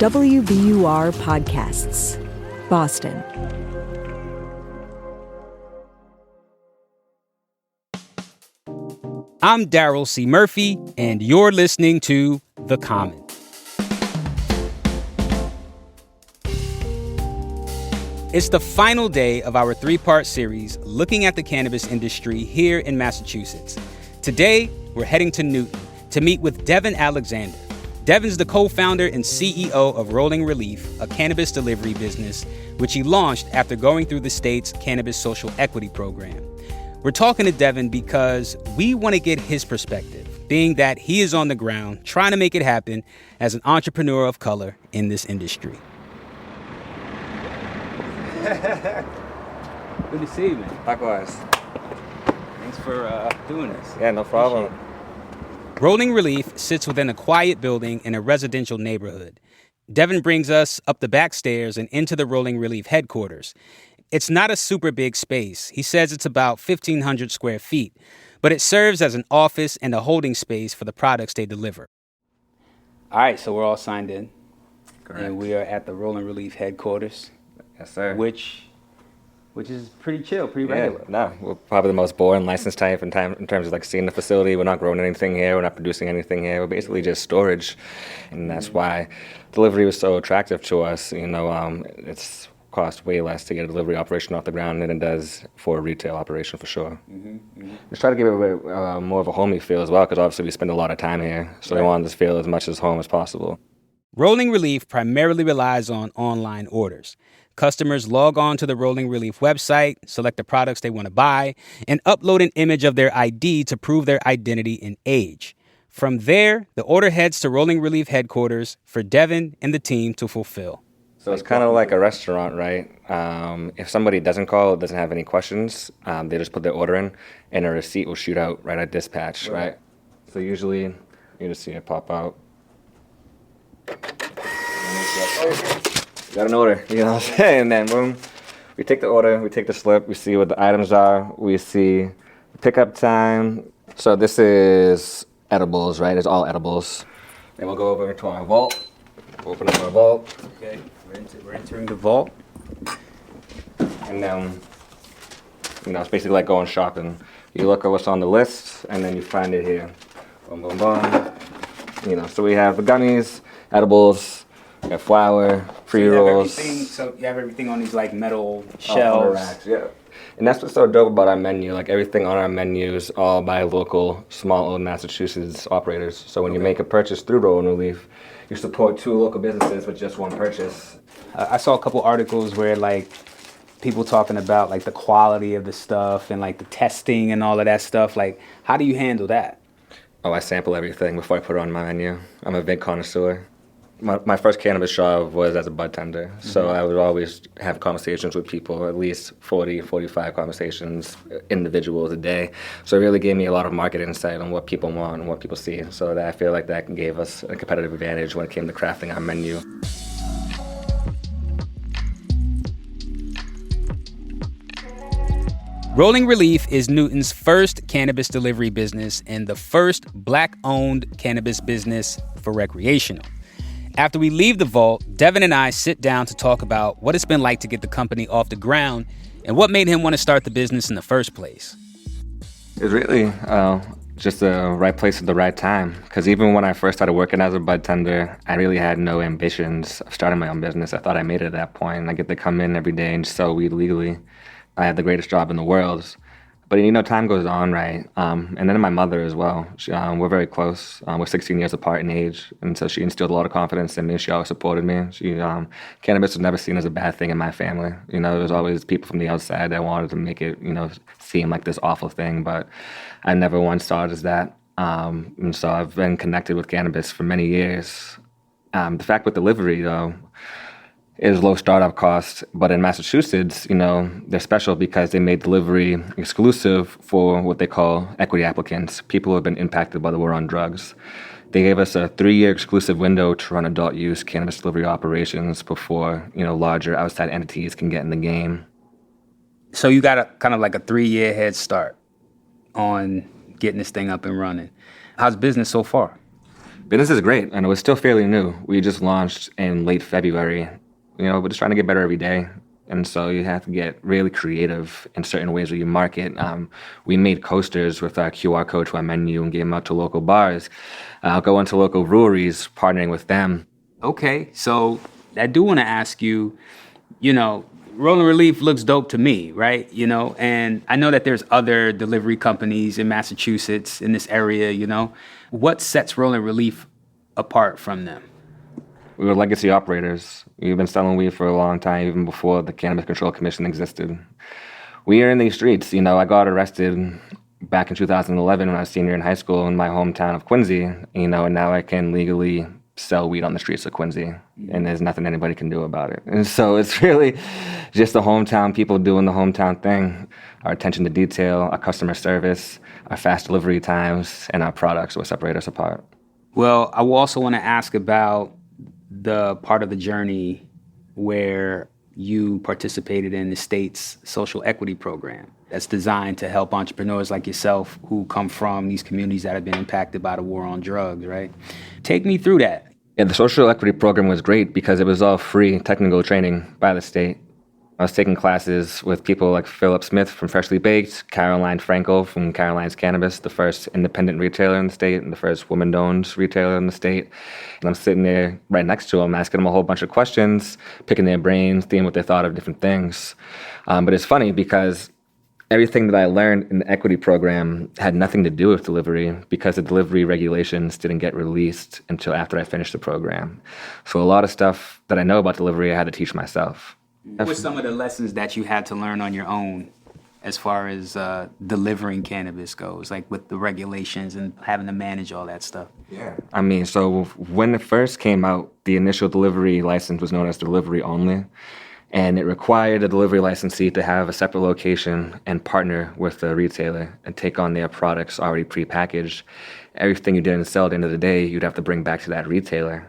WBUR Podcasts, Boston. I'm Daryl C. Murphy, and you're listening to The Common. It's the final day of our three-part series looking at the cannabis industry here in Massachusetts. Today, we're heading to Newton to meet with Devin Alexander. Devin's the co-founder and CEO of Rolling Releaf, a cannabis delivery business, which he launched after going through the state's Cannabis Social Equity Program. We're talking to Devin because we want to get his perspective, being that he is on the ground trying to make it happen as an entrepreneur of color in this industry. Good to see you, man. Likewise. Thanks for doing this. Yeah, no problem. Rolling Releaf sits within a quiet building in a residential neighborhood. Devin brings us up the back stairs and into the Rolling Releaf headquarters. It's not a super big space. He says it's about 1,500 square feet, but it serves as an office and a holding space for the products they deliver. All right, so we're all signed in. Correct. And we are at the Rolling Releaf headquarters. Yes, sir. Which is pretty chill, pretty regular. No, we're probably the most boring license type in terms of like seeing the facility. We're not growing anything here. We're not producing anything here. We're basically just storage, and that's why delivery was so attractive to us. It's cost way less to get a delivery operation off the ground than it does for a retail operation for sure. Just try to give it a bit more of a homey feel as well, because obviously we spend a lot of time here, so we want this to feel as much as home as possible. Rolling Releaf primarily relies on online orders. Customers log on to the Rolling Releaf website, select the products they want to buy, and upload an image of their ID to prove their identity and age. From there, the order heads to Rolling Releaf headquarters for Devin and the team to fulfill. So it's kind of like a restaurant, right? If somebody doesn't call, doesn't have any questions, they just put their order in, and a receipt will shoot out right at dispatch, right? So usually, you just see it pop out. Got an order, you know what I'm saying? And then boom, we take the order, we take the slip, we see what the items are, we see pickup time. So this is edibles, right? It's all edibles. Then we'll go over to our vault, open up our vault. Okay, we're entering the vault. And then, it's basically like going shopping. You look at what's on the list, and then you find it here. Boom, boom, boom. So we have the gummies, edibles, we have flour, pre-rolls. So you have everything on these like metal On the shelves. racks, yeah. And that's what's so dope about our menu. Like everything on our menu is all by local, small-owned Massachusetts operators. So when you make a purchase through Rolling Relief, you support two local businesses with just one purchase. I saw a couple articles where like people talking about like the quality of the stuff and like the testing and all of that stuff. Like, how do you handle that? Oh, I sample everything before I put it on my menu. I'm a big connoisseur. My first cannabis job was as a bud tender, so I would always have conversations with people, at least 40, 45 conversations, individuals a day. So it really gave me a lot of market insight on what people want and what people see. So that I feel like that gave us a competitive advantage when it came to crafting our menu. Rolling Releaf is Newton's first cannabis delivery business and the first Black-owned cannabis business for recreational. After we leave the vault, Devin and I sit down to talk about what it's been like to get the company off the ground and what made him want to start the business in the first place. It's really just the right place at the right time. Because even when I first started working as a bud tender, I really had no ambitions of starting my own business. I thought I made it at that point. I get to come in every day and sell weed legally. I had the greatest job in the world. But, time goes on, right? And then my mother as well. We're very close. We're 16 years apart in age. And so she instilled a lot of confidence in me. She always supported me. Cannabis was never seen as a bad thing in my family. There was always people from the outside that wanted to make it, seem like this awful thing. But I never once saw it as that. And so I've been connected with cannabis for many years. The fact with delivery, though, is low startup cost, but in Massachusetts, they're special because they made delivery exclusive for what they call equity applicants, people who have been impacted by the war on drugs. They gave us a 3-year exclusive window to run adult use cannabis delivery operations before, larger outside entities can get in the game. So you got a kind of like a 3-year head start on getting this thing up and running. How's business so far? Business is great, and it was still fairly new. We just launched in late February. We're just trying to get better every day. And so you have to get really creative in certain ways where you market. We made coasters with our QR code to our menu and gave them out to local bars. Go into local breweries, partnering with them. Okay, so I do want to ask you, Rolling Releaf looks dope to me, right? And I know that there's other delivery companies in Massachusetts, in this area, What sets Rolling Relief apart from them? We were legacy operators. We've been selling weed for a long time, even before the Cannabis Control Commission existed. We are in these streets. I got arrested back in 2011 when I was a senior in high school in my hometown of Quincy, and now I can legally sell weed on the streets of Quincy, and there's nothing anybody can do about it. And so it's really just the hometown people doing the hometown thing. Our attention to detail, our customer service, our fast delivery times, and our products will separate us apart. Well, I will also want to ask about the part of the journey where you participated in the state's social equity program that's designed to help entrepreneurs like yourself who come from these communities that have been impacted by the war on drugs, right? Take me through that. Yeah, the social equity program was great because it was all free technical training by the state. I was taking classes with people like Philip Smith from Freshly Baked, Caroline Frankel from Caroline's Cannabis, the first independent retailer in the state and the first woman-owned retailer in the state. And I'm sitting there right next to them, asking them a whole bunch of questions, picking their brains, seeing what they thought of different things. But it's funny because everything that I learned in the equity program had nothing to do with delivery because the delivery regulations didn't get released until after I finished the program. So a lot of stuff that I know about delivery, I had to teach myself. What were some of the lessons that you had to learn on your own as far as delivering cannabis goes, like with the regulations and having to manage all that stuff? Yeah. So when it first came out, the initial delivery license was known as delivery only, and it required a delivery licensee to have a separate location and partner with the retailer and take on their products already prepackaged. Everything you didn't sell at the end of the day, you'd have to bring back to that retailer.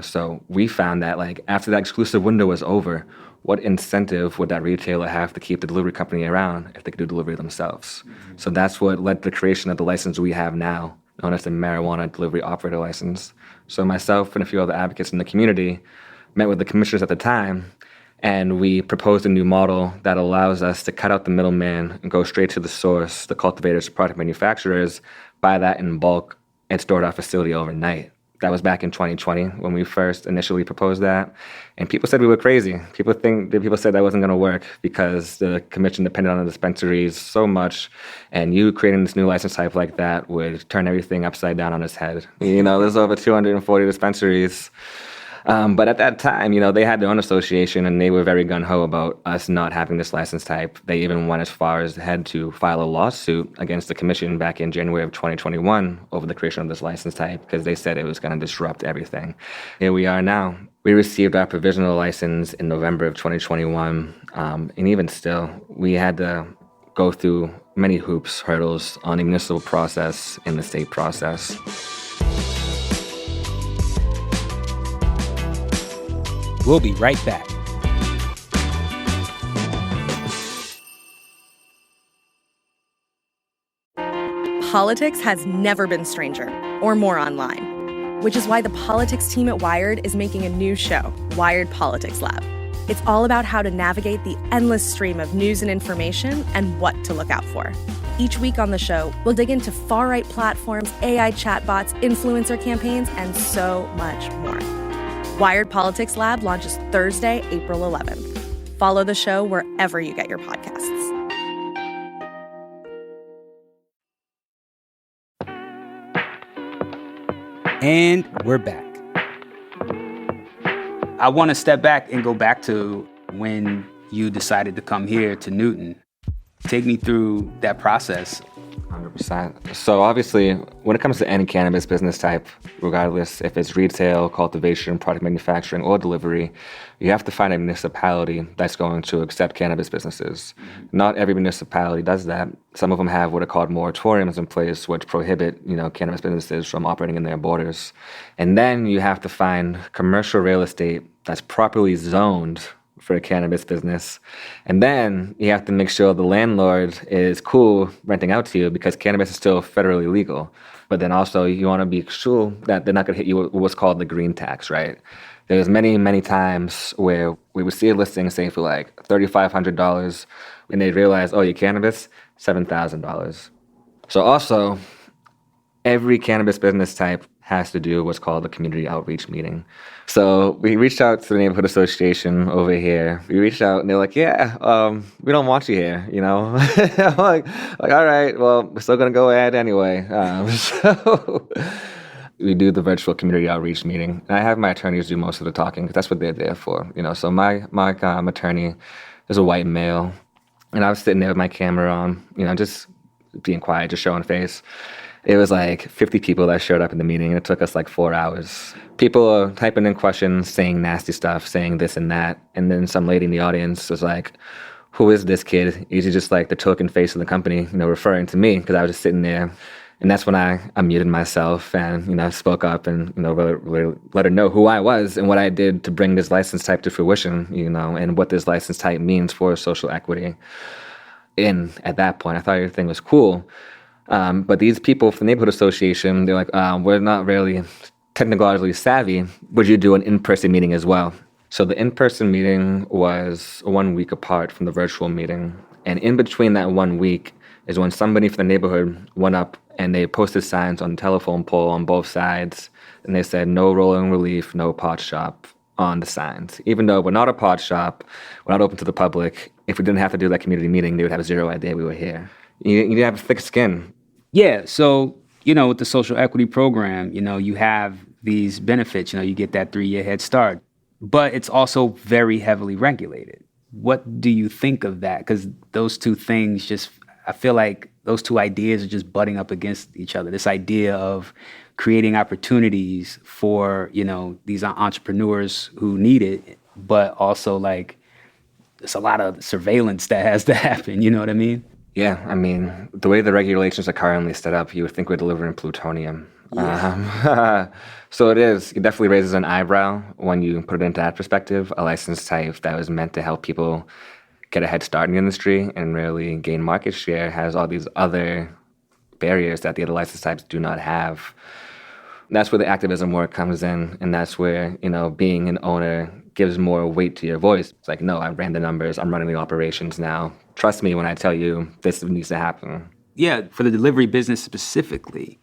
So we found that after that exclusive window was over, what incentive would that retailer have to keep the delivery company around if they could do delivery themselves? Mm-hmm. So that's what led to the creation of the license we have now, known as the Marijuana Delivery Operator License. So myself and a few other advocates in the community met with the commissioners at the time, and we proposed a new model that allows us to cut out the middleman and go straight to the source, the cultivators, product manufacturers, buy that in bulk, and store it at our facility overnight. That was back in 2020 when we first initially proposed that. And people said we were crazy. People said that wasn't going to work because the commission depended on the dispensaries so much. And you creating this new license type like that would turn everything upside down on its head. There's over 240 dispensaries. But at that time, they had their own association and they were very gung-ho about us not having this license type. They even went as far as had to file a lawsuit against the commission back in January of 2021 over the creation of this license type because they said it was going to disrupt everything. Here we are now. We received our provisional license in November of 2021. And even still, we had to go through many hurdles on the municipal process and the state process. We'll be right back. Politics has never been stranger or more online, which is why the politics team at Wired is making a new show, Wired Politics Lab. It's all about how to navigate the endless stream of news and information and what to look out for. Each week on the show, we'll dig into far-right platforms, AI chatbots, influencer campaigns, and so much more. Wired Politics Lab launches Thursday, April 11th. Follow the show wherever you get your podcasts. And we're back. I want to step back and go back to when you decided to come here to Newton. Take me through that process. 100%. So obviously, when it comes to any cannabis business type, regardless if it's retail, cultivation, product manufacturing, or delivery, you have to find a municipality that's going to accept cannabis businesses. Not every municipality does that. Some of them have what are called moratoriums in place, which prohibit, cannabis businesses from operating in their borders. And then you have to find commercial real estate that's properly zoned for a cannabis business. And then you have to make sure the landlord is cool renting out to you because cannabis is still federally legal. But then also you want to be sure that they're not going to hit you with what's called the green tax, right? There's many, many times where we would see a listing say for like $3,500 and they realize, oh, your cannabis, $7,000. So also, every cannabis business type has to do what's called a community outreach meeting. So we reached out to the neighborhood association over here. We reached out and they're like, yeah, we don't want you here, you know? I'm like, all right, well, we're still going to go ahead anyway. So we do the virtual community outreach meeting. And I have my attorneys do most of the talking because that's what they're there for, you know? So my attorney is a white male. And I was sitting there with my camera on, you know, just being quiet, just showing face. It was like 50 people that showed up in the meeting, and it took us like 4 hours. People are typing in questions, saying nasty stuff, saying this and that. And then some lady in the audience was like, who is this kid? Is he just like the token face of the company, you know, referring to me because I was just sitting there. And that's when I unmuted myself and, you know, spoke up and, you know, let her know who I was and what I did to bring this license type to fruition, you know, and what this license type means for social equity. And at that point, I thought everything was cool. But these people from the neighborhood association, they're like, we're not really technologically savvy. Would you do an in-person meeting as well? So the in-person meeting was 1 week apart from the virtual meeting. And in between that 1 week is when somebody from the neighborhood went up and they posted signs on the telephone pole on both sides. And they said, no Rolling Releaf, no pot shop on the signs. Even though we're not a pot shop, we're not open to the public. If we didn't have to do that community meeting, they would have zero idea we were here. You need to have thick skin. Yeah, so, you know, with the social equity program, you know, you have these benefits, you know, you get that 3-year head start, but it's also very heavily regulated. What do you think of that? Because those two things just, I feel like those two ideas are just butting up against each other. This idea of creating opportunities for, you know, these entrepreneurs who need it, but also like there's a lot of surveillance that has to happen, you know what I mean? Yeah, I mean, the way the regulations are currently set up, you would think we're delivering plutonium. Yeah. So it is. It definitely raises an eyebrow when you put it into that perspective. A license type that was meant to help people get a head start in the industry and really gain market share has all these other barriers that the other license types do not have. That's where the activism work comes in, and that's where, you know, being an owner gives more weight to your voice. It's like, no, I ran the numbers, I'm running the operations now. Trust me when I tell you this needs to happen. Yeah, for the delivery business specifically,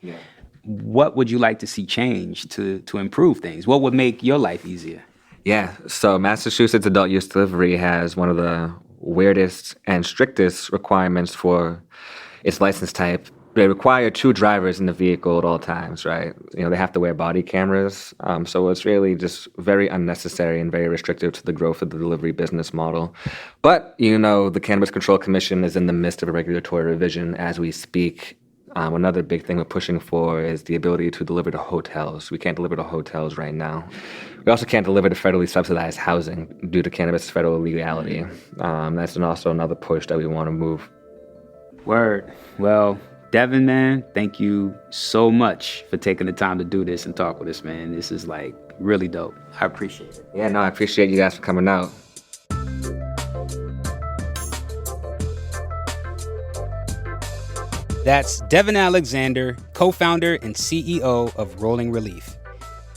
what would you like to see change to improve things? What would make your life easier? Yeah, so Massachusetts adult use delivery has one of the weirdest and strictest requirements for its license type. They require 2 drivers in the vehicle at all times, right? You know, they have to wear body cameras. So it's really just very unnecessary and very restrictive to the growth of the delivery business model. But, you know, the Cannabis Control Commission is in the midst of a regulatory revision as we speak. Another big thing we're pushing for is the ability to deliver to hotels. We can't deliver to hotels right now. We also can't deliver to federally subsidized housing due to cannabis federal legality. That's also another push that we want to move. Word. Well, Devin, man, thank you so much for taking the time to do this and talk with us, man. This is like really dope. I appreciate it. Yeah, no, I appreciate you guys for coming out. That's Devin Alexander, co-founder and CEO of Rolling Releaf.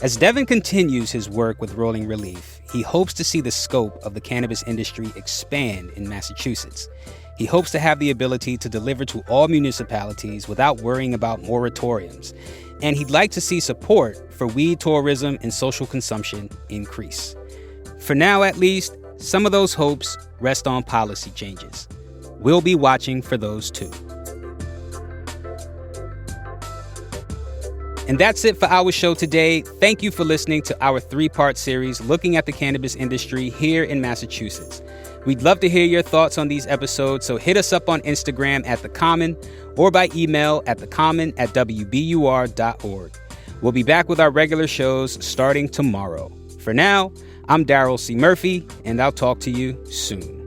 As Devin continues his work with Rolling Releaf, he hopes to see the scope of the cannabis industry expand in Massachusetts. He hopes to have the ability to deliver to all municipalities without worrying about moratoriums. And he'd like to see support for weed tourism and social consumption increase. For now, at least, some of those hopes rest on policy changes. We'll be watching for those too. And that's it for our show today. Thank you for listening to our 3-part series looking at the cannabis industry here in Massachusetts. We'd love to hear your thoughts on these episodes, so hit us up on Instagram at The Common or by email at thecommon@wbur.org. We'll be back with our regular shows starting tomorrow. For now, I'm Daryl C. Murphy, and I'll talk to you soon.